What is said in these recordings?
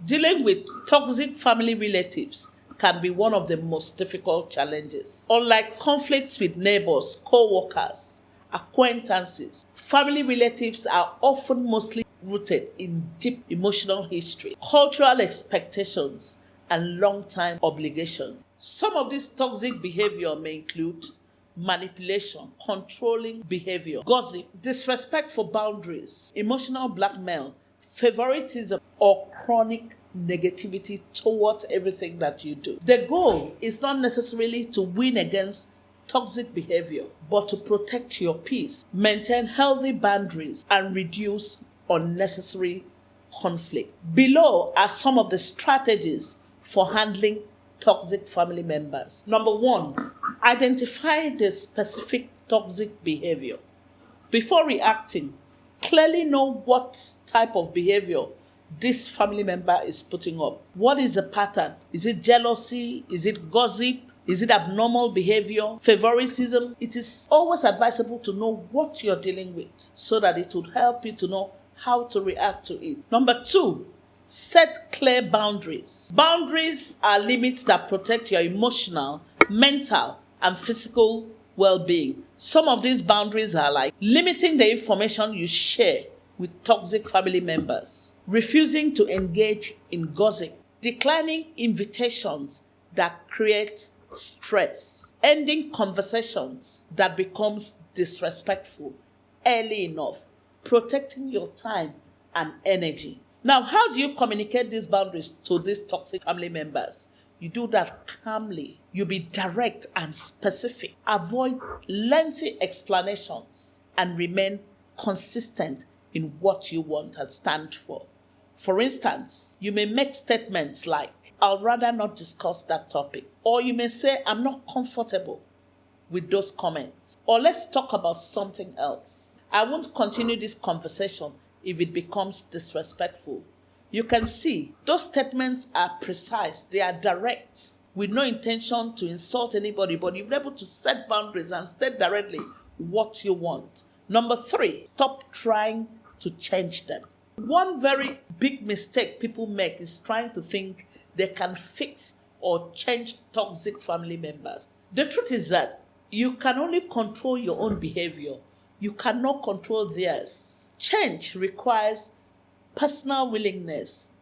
Dealing with toxic family relatives can be one of the most difficult challenges. Unlike conflicts with neighbors, co-workers, acquaintances, family relatives are often mostly rooted in deep emotional history, cultural expectations, and long-time obligation. Some of this toxic behavior may include manipulation, controlling behavior, gossip, disrespect for boundaries, emotional blackmail, favoritism, or chronic negativity towards everything that you do. The goal is not necessarily to win against toxic behavior, but to protect your peace, maintain healthy boundaries, and reduce unnecessary conflict. Below are some of the strategies for handling toxic family members. Number one, identify the specific toxic behavior. Before reacting, clearly know what type of behavior this family member is putting up. What is the pattern? Is it jealousy? Is it gossip? Is it abnormal behavior? Favoritism? It is always advisable to know what you're dealing with so that it would help you to know how to react to it. Number two, set clear boundaries. Boundaries are limits that protect your emotional, mental, and physical well-being. Some of these boundaries are like limiting the information you share with toxic family members, refusing to engage in gossip, declining invitations that create stress, ending conversations that becomes disrespectful early enough, protecting your time and energy. Now, how do you communicate these boundaries to these toxic family members? You do that calmly. You be direct and specific. Avoid lengthy explanations and remain consistent in what you want and stand for. For instance, you may make statements like, I'll rather not discuss that topic. Or you may say, I'm not comfortable with those comments. Or let's talk about something else. I won't continue this conversation if it becomes disrespectful. You can see those statements are precise, they are direct, with no intention to insult anybody, but you're able to set boundaries and state directly what you want. Number three, stop trying to change them. One very big mistake people make is trying to think they can fix or change toxic family members. The truth is that you can only control your own behavior. You cannot control theirs. Change requires personal willingness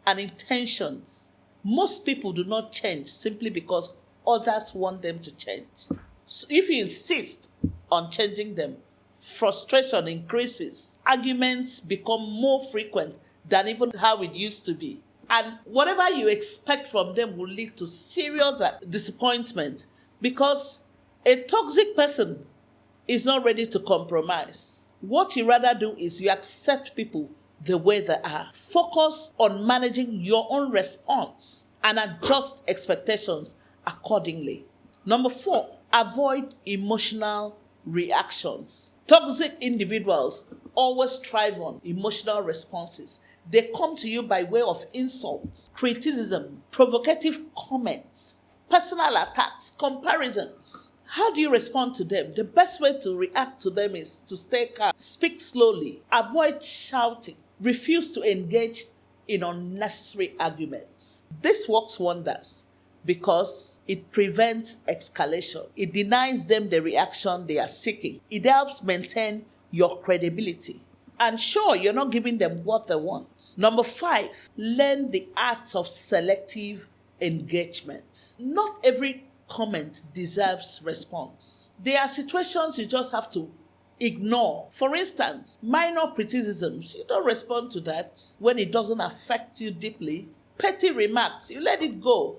and intentions. Most people do not change simply because others want them to change. So if you insist on changing them, frustration increases. Arguments become more frequent than even how it used to be. And whatever you expect from them will lead to serious disappointment because a toxic person is not ready to compromise. What you rather do is you accept people the way they are. Focus on managing your own response and adjust expectations accordingly. Number four, avoid emotional reactions. Toxic individuals always thrive on emotional responses. They come to you by way of insults, criticism, provocative comments, personal attacks, comparisons. How do you respond to them? The best way to react to them is to stay calm, speak slowly, avoid shouting, refuse to engage in unnecessary arguments. This works wonders because it prevents escalation. It denies them the reaction they are seeking. It helps maintain your credibility. And sure, you're not giving them what they want. Number five, learn the art of selective engagement. Not every comment deserves response. There are situations you just have to ignore. For instance, minor criticisms, you don't respond to that when it doesn't affect you deeply. Petty remarks, you let it go.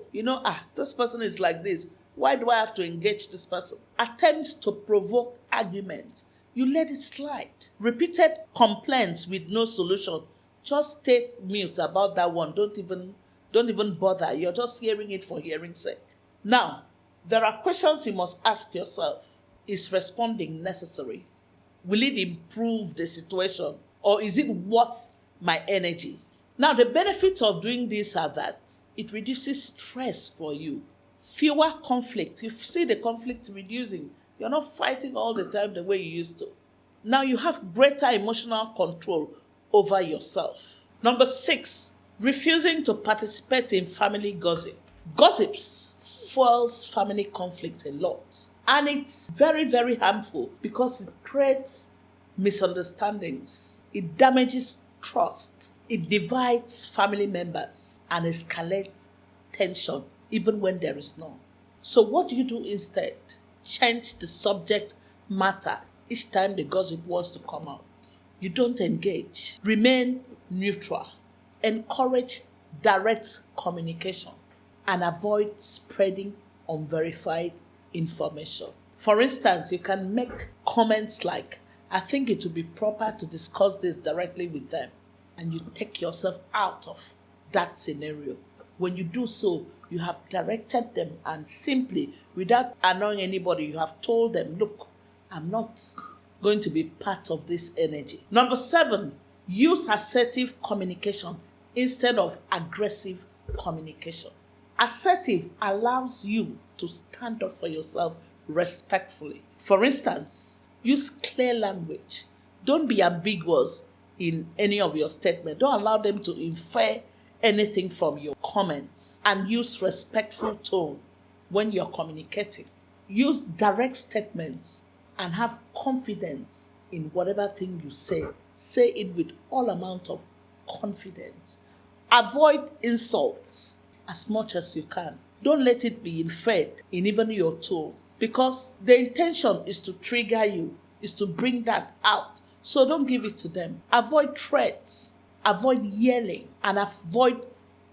This person is like this. Why do I have to engage this person? Attempt to provoke argument, you let it slide. Repeated complaints with no solution, just take mute about that one. Don't even bother. You're just hearing it for hearing's sake. Now, there are questions you must ask yourself. Is responding necessary? Will it improve the situation? Or is it worth my energy? Now, the benefits of doing this are that it reduces stress for you. Fewer conflict. You see the conflict reducing. You're not fighting all the time the way you used to. Now you have greater emotional control over yourself. Number six, Refusing to participate in family gossip. Gossips fuels family conflict a lot. And it's very, very harmful because it creates misunderstandings. It damages trust. It divides family members and escalates tension even when there is none. So what do you do instead? Change the subject matter each time the gossip wants to come out. You don't engage. Remain neutral. Encourage direct communication and avoid spreading unverified information. For instance, you can make comments like, I think it would be proper to discuss this directly with them. And you take yourself out of that scenario. When you do so, you have directed them and simply, without annoying anybody, you have told them, look, I'm not going to be part of this energy. Number 7, use assertive communication instead of aggressive communication. Assertive allows you to stand up for yourself respectfully. For instance, use clear language. Don't be ambiguous in any of your statements. Don't allow them to infer anything from your comments, and use respectful tone when you're communicating. Use direct statements and have confidence in whatever thing you say. Say it with all amount of confidence. Avoid insults as much as you can. Don't let it be inferred in even your tone, because the intention is to trigger you, is to bring that out. So don't give it to them. Avoid threats, avoid yelling, and avoid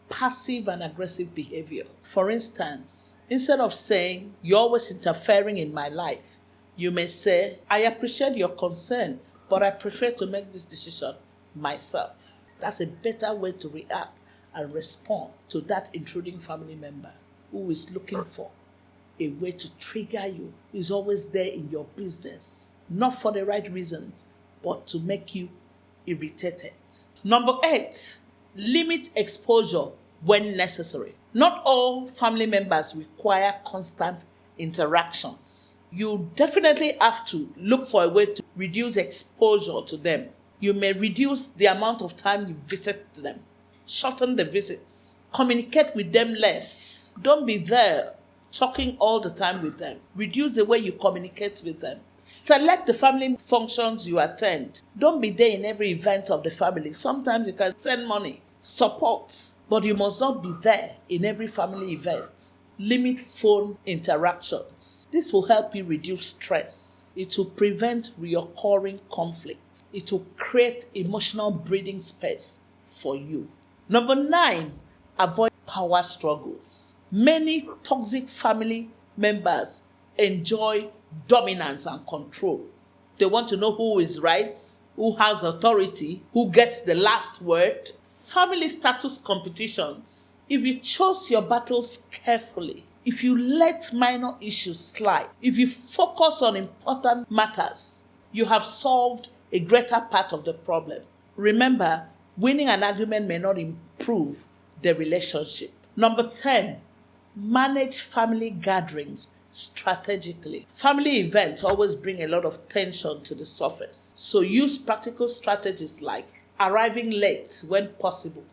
passive and aggressive behavior. For instance, instead of saying, you're always interfering in my life, you may say, I appreciate your concern, but I prefer to make this decision myself. That's a better way to react and respond to that intruding family member who is looking for a way to trigger you, who is always there in your business, not for the right reasons, but to make you irritated. Number 8, limit exposure when necessary. Not all family members require constant interactions. You definitely have to look for a way to reduce exposure to them. You may reduce the amount of time you visit them. Shorten the visits. Communicate with them less. Don't be there talking all the time with them. Reduce the way you communicate with them. Select the family functions you attend. Don't be there in every event of the family. Sometimes you can send money, support, but you must not be there in every family event. Limit phone interactions. This will help you reduce stress. It will prevent recurring conflicts. It will create emotional breathing space for you. Number 9, avoid power struggles. Many toxic family members enjoy dominance and control. They want to know who is right, who has authority, who gets the last word. Family status competitions. If you chose your battles carefully, if you let minor issues slide, if you focus on important matters, you have solved a greater part of the problem. Remember, winning an argument may not improve the relationship. Number 10, manage family gatherings strategically. Family events always bring a lot of tension to the surface. So use practical strategies like arriving late when possible.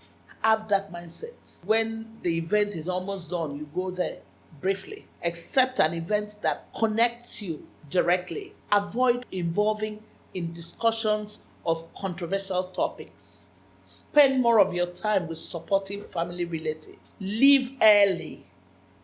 Have that mindset. When the event is almost done, you go there briefly. Accept an event that connects you directly. Avoid involving in discussions of controversial topics. Spend more of your time with supportive family relatives. Leave early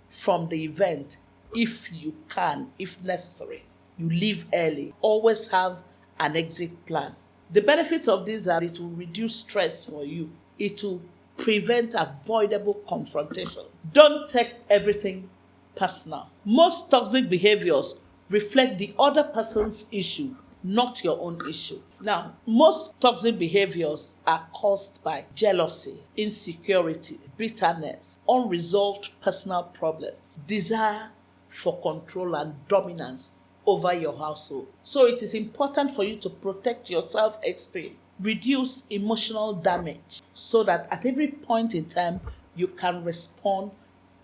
from the event if you can, if necessary. You leave early. Always have an exit plan. The benefits of this are it will reduce stress for you. It will prevent avoidable confrontations. Don't take everything personal. Most toxic behaviors reflect the other person's issue, not your own issue. Now, most toxic behaviors are caused by jealousy, insecurity, bitterness, unresolved personal problems, desire for control and dominance over your household. So it is important for you to protect your self-esteem, reduce emotional damage, so that at every point in time you can respond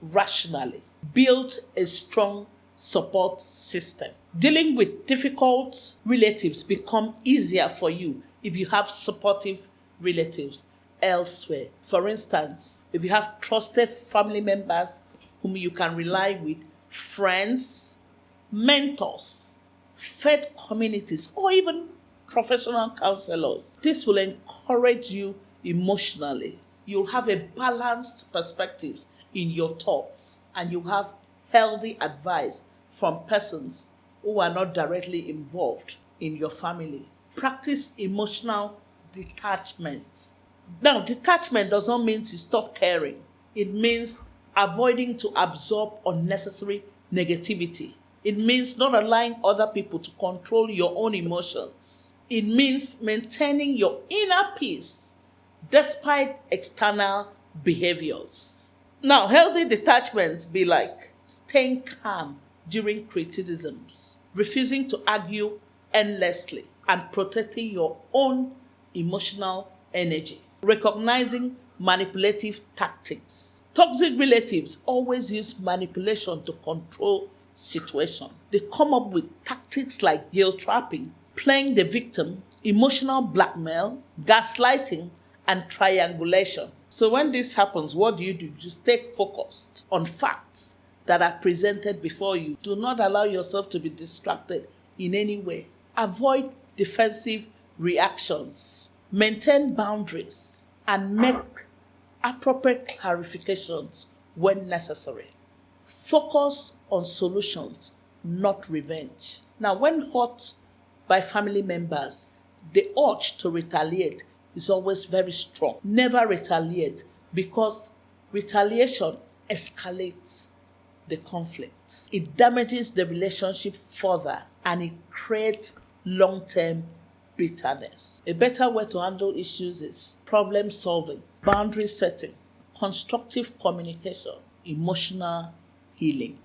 rationally. Build a strong support system. Dealing with difficult relatives become easier for you if you have supportive relatives. elsewhere. For instance, if you have trusted family members whom you can rely with, friends, mentors, faith communities, or even professional counselors, this will encourage you emotionally. You'll have a balanced perspective in your thoughts, and you have healthy advice from persons who are not directly involved in your family. Practice emotional detachment. Now, detachment does not mean you stop caring. It means avoiding to absorb unnecessary negativity. It means not allowing other people to control your own emotions. It means maintaining your inner peace despite external behaviors. Now, healthy detachments be like staying calm during criticisms, refusing to argue endlessly, and protecting your own emotional energy. Recognizing manipulative tactics. Toxic relatives always use manipulation to control situation. They come up with tactics like guilt trapping, playing the victim, emotional blackmail, gaslighting, and triangulation. So when this happens, what do? You stay focused on facts that are presented before you. Do not allow yourself to be distracted in any way. Avoid defensive reactions. Maintain boundaries and make appropriate clarifications when necessary. Focus on solutions, not revenge. Now, when hurt by family members, the urge to retaliate is always very strong. Never retaliate, because retaliation escalates the conflict. It damages the relationship further, and it creates long-term bitterness. A better way to handle issues is problem solving, boundary setting, constructive communication, emotional healing.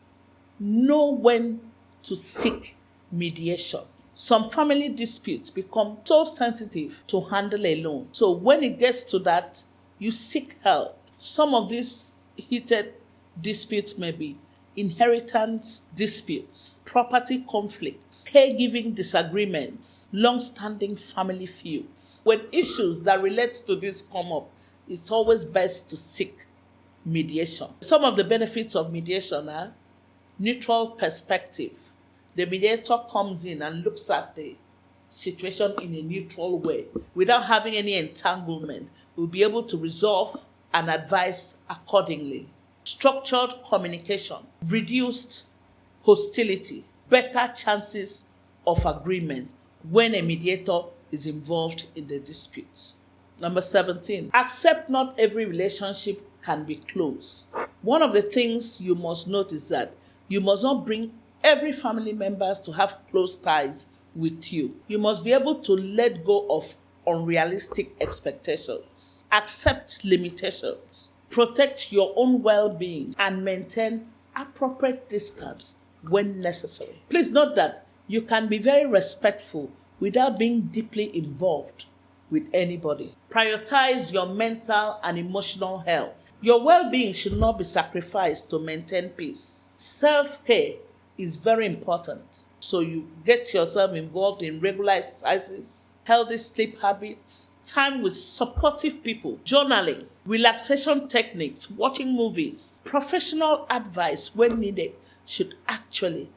Know when to seek mediation. Some family disputes become so sensitive to handle alone. So when it gets to that, you seek help. Some of these heated disputes may be inheritance disputes, property conflicts, caregiving disagreements, long-standing family feuds. When issues that relate to this come up, it's always best to seek mediation. Some of the benefits of mediation are neutral perspective. The mediator comes in and looks at the situation in a neutral way without having any entanglement. We'll be able to resolve and advise accordingly. Structured communication, reduced hostility, better chances of agreement when a mediator is involved in the dispute. Number 17, accept not every relationship can be close. One of the things you must note is that you must not bring every family member to have close ties with you. You must be able to let go of unrealistic expectations, accept limitations, protect your own well-being, and maintain appropriate distance when necessary. Please note that you can be very respectful without being deeply involved with anybody. Prioritize your mental and emotional health. Your well-being should not be sacrificed to maintain peace. Self-care is very important. So you get yourself involved in regular exercises, healthy sleep habits, time with supportive people, journaling, relaxation techniques, watching movies. Professional advice when needed should actually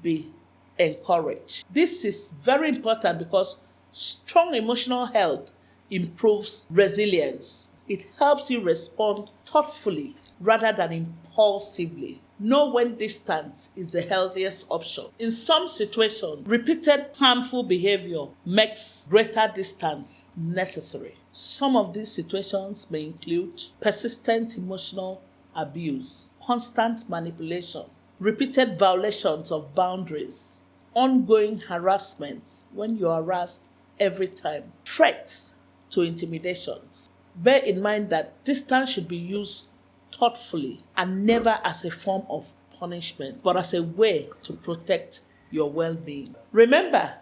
be encouraged. This is very important because strong emotional health improves resilience. It helps you respond thoughtfully rather than impulsively. Know when distance is the healthiest option. In some situations, repeated harmful behavior makes greater distance necessary. Some of these situations may include persistent emotional abuse, constant manipulation, repeated violations of boundaries, ongoing harassment when you are harassed every time, threats to intimidations. Bear in mind that distance should be used thoughtfully and never as a form of punishment, but as a way to protect your well-being. Remember,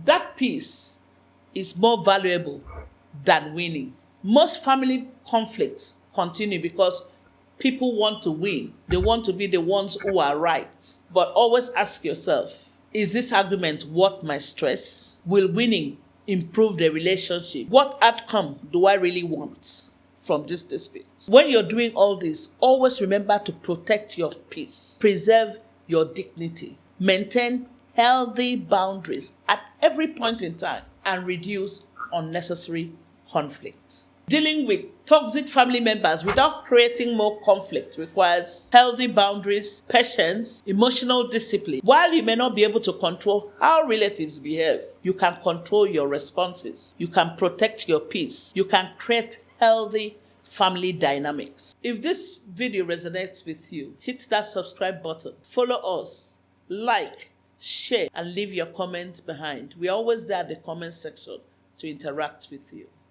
that peace is more valuable than winning. Most family conflicts continue because people want to win. They want to be the ones who are right. But always ask yourself, is this argument worth my stress? Will winning improve the relationship? What outcome do I really want from this dispute? When you're doing all this, always remember to protect your peace, preserve your dignity, maintain healthy boundaries at every point in time, and reduce unnecessary conflicts. Dealing with toxic family members without creating more conflict requires healthy boundaries, patience, emotional discipline. While you may not be able to control how relatives behave, you can control your responses. You can protect your peace. You can create healthy family dynamics. If this video resonates with you, hit that subscribe button. Follow us, like, share, and leave your comments behind. We're always there at the comment section to interact with you.